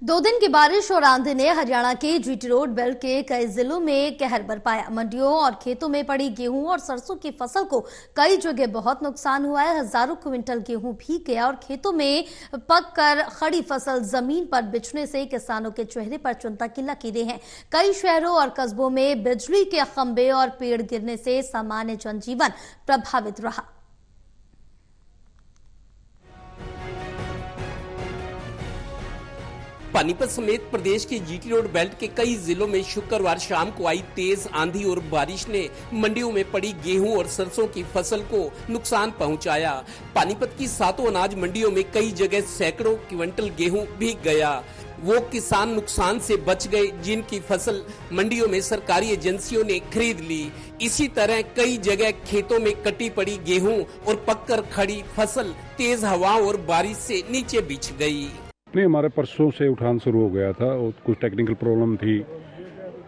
2 दिन की बारिश और आंधी ने हरियाणा के जीटी रोड बेल्ट के कई जिलों में कहर बरपाया। मंडियों और खेतों में पड़ी गेहूं और सरसों की फसल को कई जगह बहुत नुकसान हुआ है। हजारों क्विंटल गेहूं भीग गया और खेतों में पककर खड़ी फसल जमीन पर बिछने से किसानों के चेहरे पर चिंता की लकीरें हैं। कई शहरों और कस्बों में बिजली के खंभे और पेड़ गिरने से सामान्य जनजीवन प्रभावित रहा। पानीपत समेत प्रदेश के जीटी रोड बेल्ट के कई जिलों में शुक्रवार शाम को आई तेज आंधी और बारिश ने मंडियों में पड़ी गेहूं और सरसों की फसल को नुकसान पहुंचाया। पानीपत की 7 अनाज मंडियों में कई जगह सैकड़ों क्विंटल गेहूं भीग गया। वो किसान नुकसान से बच गए जिनकी फसल मंडियों में सरकारी एजेंसियों ने खरीद ली। इसी तरह कई जगह खेतों में कटी पड़ी गेहूं और पककर खड़ी फसल तेज हवाओं और बारिश से नीचे बिछ गई। नहीं, हमारे परसों से उठान शुरू हो गया था और कुछ टेक्निकल प्रॉब्लम थी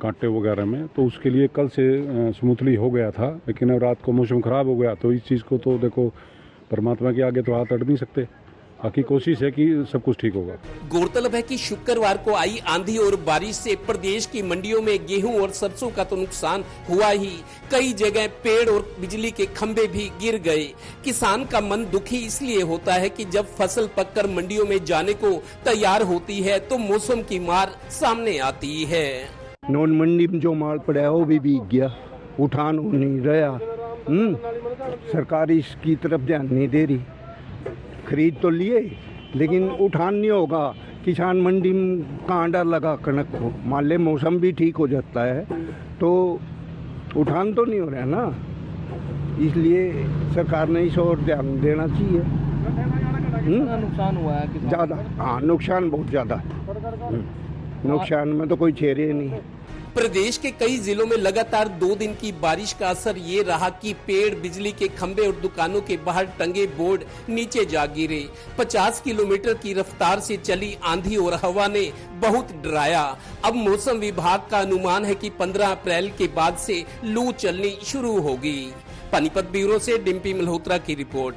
कांटे वगैरह में, तो उसके लिए कल से स्मूथली हो गया था। लेकिन अब रात को मौसम खराब हो गया तो इस चीज़ को तो देखो परमात्मा के आगे तो हाथ अड़ नहीं सकते। बाकी कोशिश है कि सब कुछ ठीक होगा। गौरतलब है कि शुक्रवार को आई आंधी और बारिश से प्रदेश की मंडियों में गेहूं और सरसों का तो नुकसान हुआ ही, कई जगह पेड़ और बिजली के खंभे भी गिर गए। किसान का मन दुखी इसलिए होता है कि जब फसल पककर मंडियों में जाने को तैयार होती है तो मौसम की मार सामने आती है। नॉन मंडी में जो माल पड़ा है वो भी भीग गया, उठान हो नहीं रहा। सरकार इसकी तरफ ध्यान नहीं दे रही। खरीद तो लिए लेकिन उठान नहीं होगा। किसान मंडी में कहाँ डर लगा कनक को, मान ले मौसम भी ठीक हो जाता है तो उठान तो नहीं हो रहा ना, इसलिए सरकार ने इस ओर ध्यान देना चाहिए। नुकसान हुआ है ज़्यादा, हाँ नुकसान बहुत ज़्यादा। नुकसान में तो कोई छेड़े नहीं। प्रदेश के कई जिलों में लगातार 2 दिन की बारिश का असर ये रहा कि पेड़, बिजली के खंभे और दुकानों के बाहर टंगे बोर्ड नीचे जा गिरे। 50 किलोमीटर की रफ्तार से चली आंधी और हवा ने बहुत डराया। अब मौसम विभाग का अनुमान है कि 15 अप्रैल के बाद से लू चलनी शुरू होगी। पानीपत ब्यूरो से डिम्पी मल्होत्रा की रिपोर्ट।